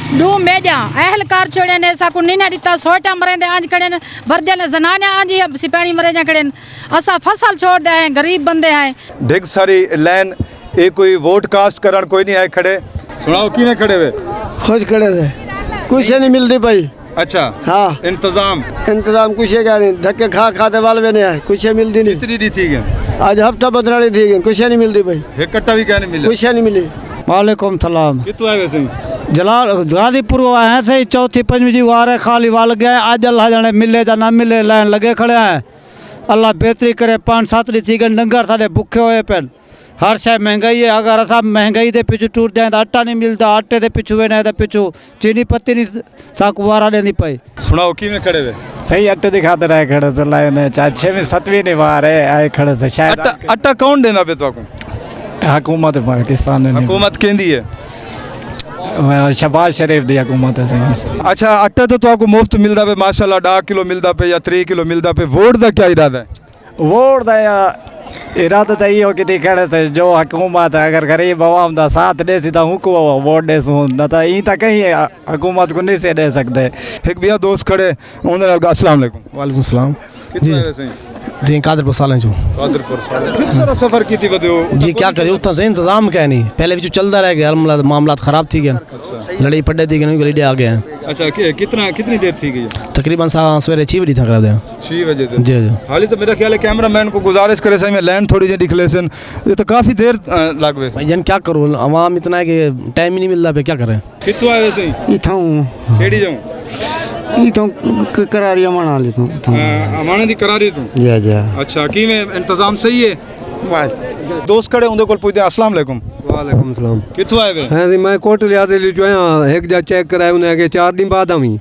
Do मेजा अहलकार छोड़े ने साकू नीना दिता सोटा मरे दे आज खड़े वर्दे ने जनाने आज ही सिपाही मरे जा खड़े असा फसल छोड़ दे हैं गरीब बंदे हैं ढेग सारी लैन ये कोई वोट कास्ट करन कोई नहीं आए खड़े सुनाओ कि में खड़े वे खुद खड़े थे कुछ नहीं मिलती भाई। अच्छा हाँ इंतजाम कुछ क्या नहीं धक्के खाते वाले भी नहीं आए कुछ मिलती नहीं इतनी दी थी आज हफ्ता बदलानी थी कुछ नहीं मिलती भाई एक कट्टा भी क्या नहीं मिला कुछ नहीं मिली। वालेकुम सलाम कितु आए वैसे जलाल गाजीपुर आए से चौथी पंजवी जी आ रहे खाली वाल गए आज अल्लाह जाने मिले या ना मिले लाइन लगे खड़े हैं अल्लाह बेहतरी करे 5-7 दी थी गए नंगर साढ़े भुखे हुए पेन हर शय महंगाई है अगर असा महंगाई के पिछू टूट जाए तो आटा नहीं मिलता आटे के पिछू वे तो पिछू चीनी पत्ती नहीं साकू वारा देनी पाई सुनाओ कि में खड़े वे सही अट्टे दिखाते रहे खड़े तो लाइन 6वीं-7वीं नहीं बार है आए खड़े से शायद अट्टा कौन देना पे तो हुकूमत पाकिस्तान ने हुकूमत केंदी है शहबाज शरीफ दी हुकूमत है सही। अच्छा अट्टा तो आपको मुफ्त मिलता पे माशाल्लाह 10 किलो मिलता पे या 3 किलो मिलता पे वोट का क्या इरादा है वोट का इरादा तो यो कि खड़े थे जो हुकूमत अगर गरीब आवाम का साथ दे सी तो हुकू वोट दे सूं न तो ई तो कहीं हुकूमत को नहीं से दे सकते। एक भैया दोस्त खड़े उन्होंने अस्सलाम वालेकुम वालेकुम सलाम कितना है वैसे जी कादरपुर सालें जो कादरपुर किस तरह सफर की थी बदो जी क्या करे उतना से इंतजाम क्या नहीं पहले भी चलता रह गया मामला खराब थी गया लड़ाई पड़े थी गए आ गए हैं। अच्छा कितनी देर थी गई तकरीबन सवेरे 6 बजे था करा दिया 6 बजे जी जी हाली तो मेरा ख्याल है कैमरामैन को गुजारिश करे सही में लैंड थोड़ी जी दिखले सन ये तो काफ़ी देर लगवे भाई जन क्या करूँ आवाम इतना है कि टाइम ही नहीं मिलता पे क्या करें कितु आए वैसे ई था केड़ी जाऊं ई तो करारी अमाना ली तो अमाने दी करारी तू जी जी अच्छा की में इंतजाम सही है बस दोस्त खड़े उनके कोल पूछते अस्सलाम वालेकुम वालेकुम सलाम कितु आए वे हाँ जी मैं कोट लिया दे जो है एक जा चेक कराए उन्हें आगे 4 दिन बाद आवी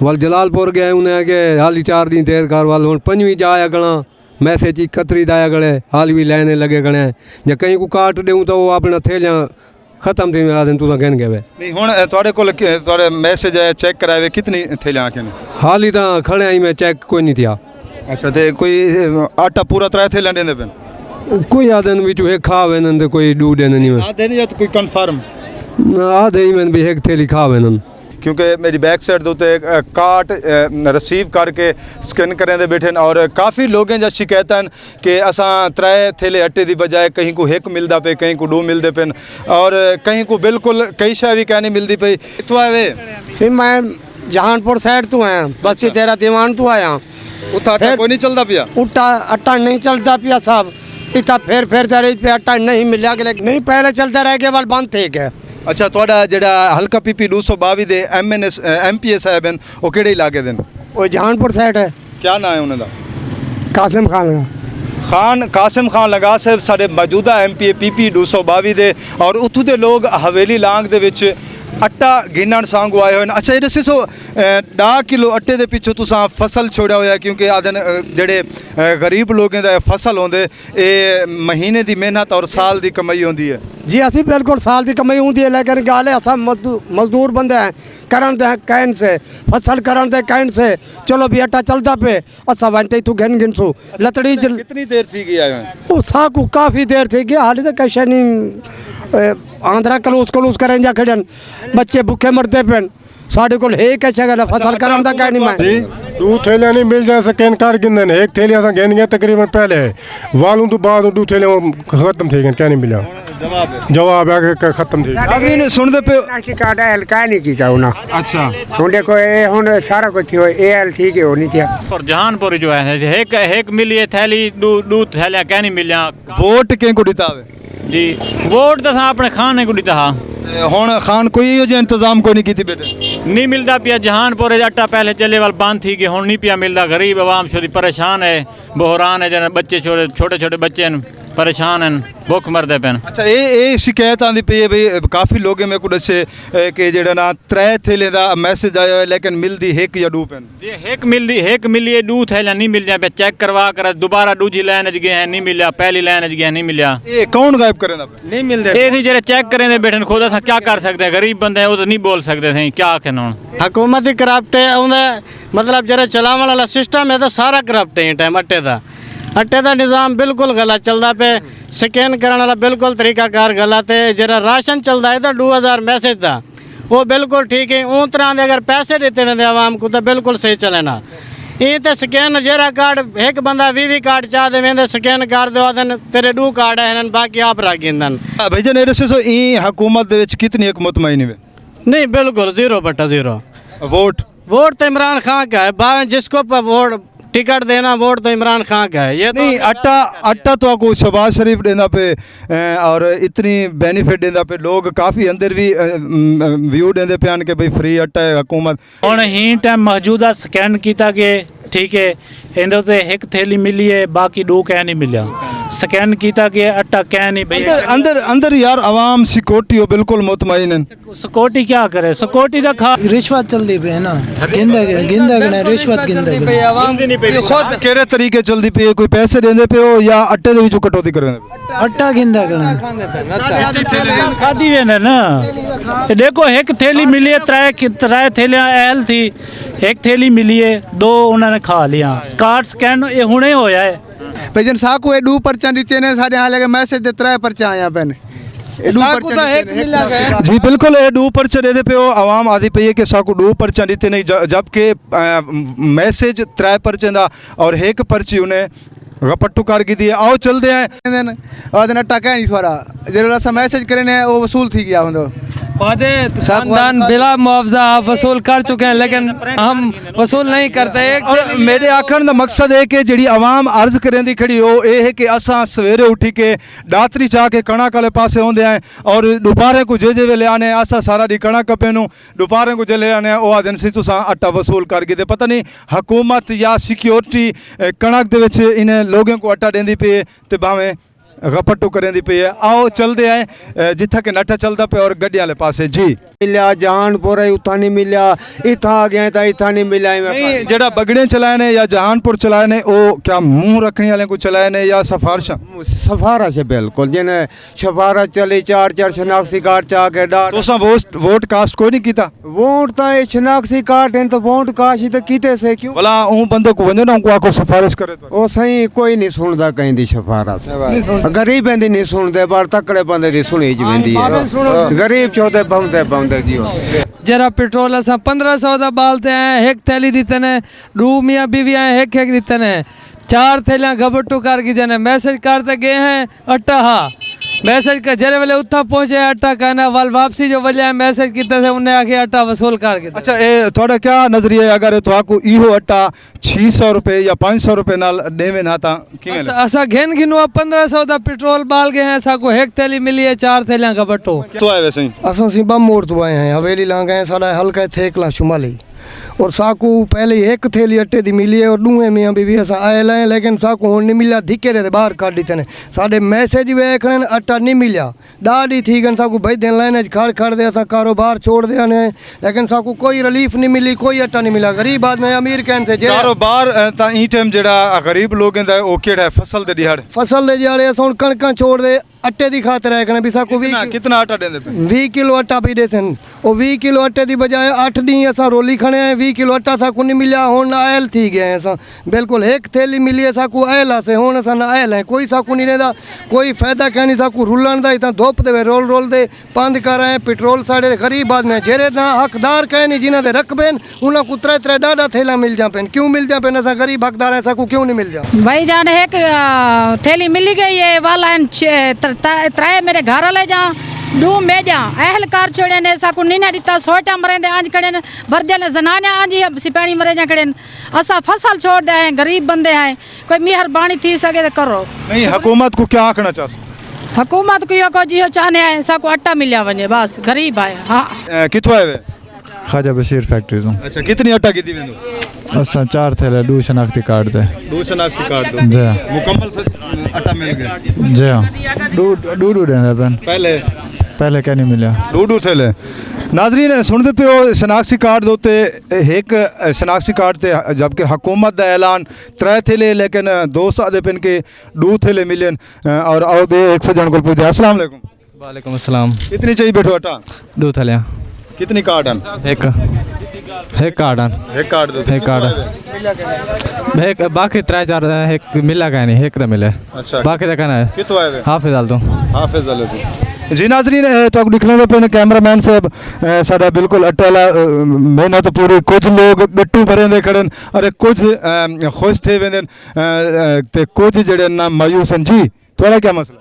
वाल जलालपुर गए उन्हें आगे हाली 4 दिन देर कर वाल हूँ 5वीं जाया गणा मैसेज ही खतरी दाया गले हाल भी लाइने लगे गणे जे कहीं को काट दूँ तो वो अपना थैलियाँ खत्म थी मेरा दिन तुसा कहन गए नहीं हुन थोड़े कोल थोड़े मैसेज है चेक कराए कितनी थैलियां आके ने हाल ही तो खड़े आई मैं चेक कोई नहीं थिया। अच्छा ते कोई आटा पूरा 3 थैलियां देंदे पेन कोई आदन भी एक खा वेन ते कोई डू देन नहीं मैं आधे नहीं या तो कोई कंफर्म आधे ही मैंने भी एक थैली खा वेन क्योंकि मेरी बैक साइड दे कार्ड रिसीव करके स्कैन करें दे बैठे और काफ़ी लोग जो शिकायत हैं कि असा 3 थैले आटे की बजाय कहीं को 1 मिलता पे कहीं को 2 मिलते पे और कहीं को बिल्कुल कई शय भी क्या नहीं मिलती पई तो आए सिम मैं जहानपुर साइड तो आया बस्ती तेरा दीवान तो आया उतना आटा कोई नहीं चलता पिया उठा आटा नहीं चलता पिया साहब इतना फेर जा रही पे आटा नहीं मिला के नहीं पहले चलता रह गया बंद थे क्या। अच्छा थोड़ा जड़ा हल्का पीपी 222 दे MPA साहब हैं वो केड़े इलाके दे वो जहानपुर साइड है क्या नाम है उन्होंने कासिम कासिम खान लगा साहब साढ़े मौजूदा MPA PP 222 दे और उत्थों दे लोग हवेली लांग दे विच आटा गिनण सांगू आए हुए। अच्छा ये दसो 10 किलो आटे के पिछू तुसा फसल छोड़ा हुआ क्योंकि आदन जड़े गरीब लोगों का फसल होंगे ये महीने की मेहनत और साल की कमाई होती है जी असी बिल्कुल साल की कमाई होती है लेकिन गाल है असा मजदूर बंदे हैं करन दे कैन से फसल करन दे कैन से चलो भी आटा चलता पे असा वनते तू गिन सो लतड़ी कितनी देर थी गया वो साकू काफ़ी देर थी गया हाली तो कैसे नहीं आंध्रा कलूस करें जा खड़न बच्चे भूखे मरते पे साढ़े को कैसे गया फसल करन दा नहीं मैं 2 थैलियां नहीं मिल जाए स्कैन कर गिन एक थैली असा गिन गए तकरीबन पहले वालों तो बाद 2 थैलियां खत्म थे क्या नहीं मिला जवाब है कि खत्म थी अभी सुन दे पे शिकायत हल्का नहीं की चाहूँ ना। अच्छा हुन देखो हुन सारा कुछ हो एल ठीक है होनी थी और जहानपुर जो है एक मिली थैली 2 थैलियां क्या नहीं मिलिया वोट के को दितावे जी वोट तो अपने खाने को दिता हुन खान कोई जो इंतजाम कोई नहीं की बेटे नहीं मिलता पिया जहानपुर आटा पहले चले वाल बंद थी कि हुन नहीं पिया मिलता गरीब आवाम छोड़ी परेशान है बहरान है जन बच्चे छोटे बच्चे परेशान हैं भुख मरते पे। अच्छा ये शिकायत आती पई है भाई काफ़ी लोग मेरे को दसे कि जड़ा ना 3 थैले का मैसेज आया है लेकिन मिलती 1 या 2 पेन एक मिली 2 थैलियां नहीं मिल जाए चेक करवा कर दोबारा दूजी लाइन च गए हैं नहीं मिला पहली लाइन च गए नहीं मिला ये कौन गायब करें नहीं मिलते ये नहीं जरा चेक करें बैठे खुद अस क्या कर सकते हैं गरीब बंदे हैं वो तो नहीं बोल सकते थे क्या आखे हूँ हुकूमत ही करप्ट है मतलब जरा चलावन वाला सिस्टम है तो सारा करप्ट है टाइम आटे का निज़ाम बिल्कुल गलत चलता पे स्कैन करने वाला बिल्कुल तरीकाकार गलत है जरा राशन चलता है तो 2000 मैसेज था वो बिल्कुल ठीक है। ऊँ तरह के अगर पैसे देते वेंदे आवाम को तो बिल्कुल सही चले ना। ये तो स्कैन जरा कार्ड एक बंदा 20 कार्ड चाह दे वेंदे स्कैन कर दो आदन तेरे 2 कार्ड है बाकी आप रख गिंदन। भाईजान ये दसो ई हुकूमत दे विच कितनी एक मुतमईन है? नहीं बिल्कुल 0/0। वोट तो इमरान खान का है। जिसको पर वोट टिकट देना वोट तो इमरान खान का है। ये नहीं अट्टा तो आपको शहबाज शरीफ देना पे और इतनी बेनिफिट देना पे लोग काफ़ी अंदर भी व्यू देंदे पे कि भाई फ्री अट्टा है हुकूमत। ਹੁਣ ਹੀ ਟਾਈਮ ਮੌਜੂਦਾ ਸਕੈਨ ਕੀਤਾ ਕਿ ਠੀਕ ਹੈ ਇਹਦੇ ਉੱਤੇ ਇੱਕ ਥੈਲੀ ਮਿਲੀ ਹੈ ਬਾਕੀ 2 ਕਹਿ ਨਹੀਂ ਮਿਲਿਆ ਸਕੈਨ ਕੀਤਾ ਕਿ आटा ਕਹਿ नहीं भैया अंदर यार आवाम सिक्योरिटी हो बिल्कुल मुतमईन है। सिक्योरिटी क्या करे सिक्योरिटी का खा रिश्वत चलती पे है ना गिंदा गने रिश्वत गिंदा केरे तरीके चलती पे कोई पैसे देंदे पे हो या अट्टे दे विचों कटौती करवे? आटा गिंदा गने खादी वे ना ये देखो एक थैली मिली है त्रै थैलियां अहल थी एक थैली मिली है 2 उन्होंने खा लिया कार्ड स्कैन ये हुणे होया है। भजन साकू ए 2 पर्चा दिते ने साडे हां लगे मैसेज दे 3 पर्चा आया पेन जी बिल्कुल ये 2 पर्चे दे पे हो आवाम आदि पे है कि साकू 2 पर्चा दिते नहीं जबकि मैसेज 3 पर्चे दा और एक पर्ची उन्हें गपट्टू कर दी है। आओ चलते हैं और अट्टा कह नहीं थोड़ा जरूर असा मैसेज करे वो वसूल थी गया होंदो खानदान बिला मुआवजा आप वसूल कर चुके हैं लेकिन हम वसूल नहीं करते। और मेरे आखन का मकसद है कि जी आवाम अर्ज करें दी खड़ी हो ये है कि असा सवेरे उठी के दातरी चाह के कणक वाले पासे होंदे हैं और दोपहर को जे वेले आने असा सारा दी कणक कपे नूं दोपहर को जे ले आने वो आदन सी तुसा आटा वसूल कर गए पता नहीं हुकूमत या सिक्योरिटी कणक दे विच इन्हें लोगों को आटा देंदी पे ते भावें गपट्टू करें दी पे है। आओ चलते हैं जिथा के नट्ठा चलता पे और गड्डी वाले पासे जी मिलिया जहानपुर उतना नहीं मिलिया इतना आ गया था इतना नहीं मिला नहीं जरा बगड़े चलाए ने या जहानपुर चलाए ने वो क्या मुंह रखने वाले को चलाए ने या सफारशा? सफारश है बिल्कुल जिन्हें सफारश चली 4 शनाख्ती कार्ड चाह के डाल तो वोट कास्ट कोई नहीं कीता वोट तो ये शनाख्ती कार्ड है तो वोट कास्ट ही तो कीते से क्यों भला उन बंदों को वंजो ना उनको आको सफारिश करे तो वो सही कोई नहीं सुनता कहीं दी सफारश गरीब बंदी नहीं सुनते पर तकड़े बंदे दी सुनी ज वेंदी है गरीब चौथे बहुते की हो जरा पेट्रोल असा 1500 का बालते हैं एक थैली दीते ने 2 मियाँ बीवी आए एक दीते ने 4 थैलियाँ गबट्टू कर की जने मैसेज करते गए हैं अट्टा हाँ मैसेज का जरे वाले उत्था पहुंचे आटा कहना वाल वापसी जो वाले मैसेज किते थे उन्हें आके आटा वसूल कर के। अच्छा ये थोड़ा क्या नजरिया है अगर तो आपको इहो आटा 600 रुपए या 500 रुपए नाल देवे ना ता किवें असा घेन गिनवा 1500 का पेट्रोल बाल गए हैं साको एक थैली मिली है 4 थैलियां का बट्टो तो आए वैसे ही असा सी बम मोड़ तो आए हैं हवेली लांग गए साला हल्का थेकला शुमाली और साकू पहले एक थैली अट्टे दी मिली है और 2 मियाँ बीवी असा आए लाए लेकिन साकू हुण नहीं मिला धिक्के रे बाहर काट दी ने साडे मैसेज वेखने आटा नहीं मिला डाडी थी गन साकू भाई दिन लाइन खड़ दे असा कारोबार छोड़ दे ने लेकिन साकू कोई रिलीफ नहीं मिली कोई आटा नहीं मिला गरीब आदमी अमीर कहन से कारोबार ता ई टाइम जेड़ा गरीब लोगों दा ओ केड़ा है फसल दे दिहाड़े असा हुण कणकां छोड़ दे अट्टे दी खातर है भी साकू कितना आटा देंदे पे 20 किलो आटा भी दे सन और 20 किलो आटे की बजाय 8 दिन असा रोली खने हैं 20 किलो आटा साकू नहीं मिला हुण आयल थी गए असा बिल्कुल एक थैली मिली है साकू आयल से हुण असा ना आयल है कोई साकू नहीं रहता कोई फायदा कहनी साकू रुलन दा इतना धुप दे रोल दे बंद कर रहे हैं पेट्रोल साढ़े गरीब आदमी जेरे ना हकदार कहनी जिन्हें दे रखबेन उन्हें को 3 डाडा थैला मिल जापेन क्यों मिल जापेन असा गरीब हकदार है साकू क्यों नहीं मिल जा भाई जान एक थैली मिली गई है वाला त्रै मेरे घर ले जा 2 मेजा अहलकार छोड़े ने साकू नीना दिता सोटा मरेंदे आंज कड़े वर्दे ने जनाने आंज सिपाही मरे जा कड़े असा फसल छोड़ दे हैं गरीब बंदे हैं कोई मेहरबानी थी सके तो करो। नहीं हुकूमत को क्या आखना चाहते? हुकूमत को यो को जियो चाहने हैं साकू आटा मिलिया वने बस गरीब है। हाँ किथों आए वे? ख्वाजा बशीर फैक्ट्री तो। अच्छा कितनी आटा की दी वेंदो? असा 4 थैले 2 शनाख्ती कार्ड दे 2 शनाख्ती कार्ड दो जी मुकम्मल आटा मिल गया जी हाँ 2 देंदे पेन पहले क्या नहीं मिला 2 थैले। नाजरीन सुनते पे हो शनाख्ती कार्ड दोते एक शनाख्ती कार्ड थे जबकि हुकूमत का ऐलान 3 थैले लेकिन दोस्त आदे पेन के 2 थैले मिले और आओ बे 100 जन को पूछे। अस्सलाम वालेकुम। वालेकुम अस्सलाम। कितनी चाहिए बैठो आटा? 2 थैलियाँ। कितनी कार्ड हैं? एक कार्ड दो एक कार्ड एक बाकी 3-4 एक मिला का नहीं एक तो मिले। अच्छा बाकी तो कहना है कितो आए वे? हाफिज आल तो हाफिज आले तो जी नाजरीन तो दिखने पे कैमरामैन साहब साडा बिल्कुल अटला मेहनत पूरी कुछ लोग बिट्टू भरे दे खड़े अरे कुछ खुश थे वेंदे ते कुछ जेड़े ना मायूस हैं। जी थोड़ा क्या मसला?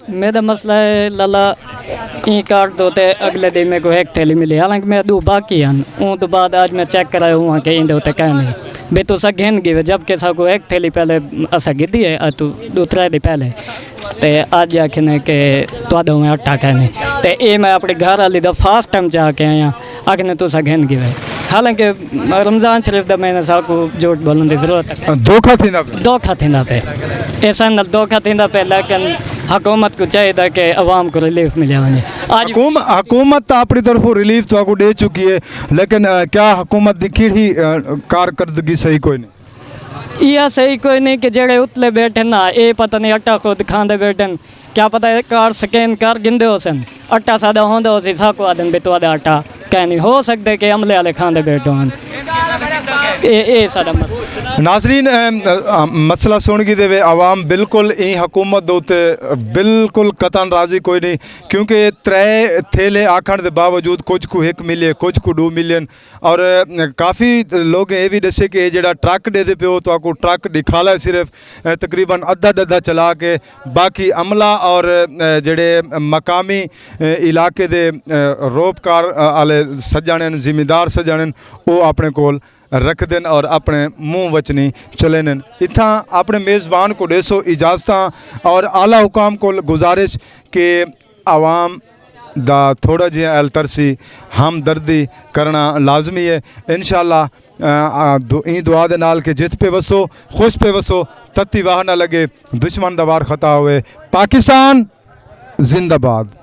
मेरा मसला है लाला ई कार्ड दो ते अगले दिन मेरे को एक थैली मिली, हालांकि मैं दो बाकी हैं उन तो बाद आज मैं चेक कराया हुआ कि इन दो कह नहीं बे तो सा घेन गिवे जबकि साको एक थैली पहले असा गिद्दी है तू दूसरे दिन पहले ते आज आखने के तो में आटा कहने ते ये मैं अपने घर वाली दा फर्स्ट टाइम जाके आया आखने तो सा घेन गिवे, हालांकि रमज़ान शरीफ दा मैंने साको झूठ बोलने की जरूरत है। धोखा थींदा पे ऐसा न धोखा थींदा पे, लेकिन हुकूमत को चाहिए कि अवाम को रिलीफ मिले वने। आज हुकूमत अपनी तरफ रिलीफ तो दे चुकी है, लेकिन क्या हुकूमत की किहड़ी कारकर्दगी सही कोई नहीं? यह सही कोई नहीं कि जेड़े उतले बैठे ना ये पता नहीं आटा खुद खाते बैठन, क्या पता है कार स्कैन कर गिंदे हो सन आटा सादा होंदा हो सी साको आदन बेतवा दा आटा कह नहीं हो सकते कि अमले वाले खाते बैठे हों। ये सादा मसला नाजरीन मसला सुन के देवे आवाम बिल्कुल ई हुकूमत दे उत्ते बिल्कुल कतन राजी कोई नहीं, क्योंकि 3 थैले आखण के बावजूद कुछ को 1 मिले कुछ को 2 मिलियन और काफ़ी लोग ये भी दसे कि जड़ा ट्रक दे दे पे तो आपको ट्रक दिखाला है सिर्फ तकरीबन अद्धा चला के बाकी अमला और जड़े मकामी इलाके दे रोबकार आले सज्जण जिम्मेदार सज्जण वो अपने कोल रख देन और अपने मुँह वचनी चले न। इतना अपने मेज़बान को देसो इजाज़त और आला हुकाम को गुजारिश कि आवाम दा थोड़ा जी अलतरसी हमदर्दी करना लाजमी है। इंशाअल्लाह ई दुआ दे नाल के जित पे वसो खुश पे वसो तत्ती वाह ना लगे दुश्मन दा वार खता हुए। पाकिस्तान जिंदाबाद।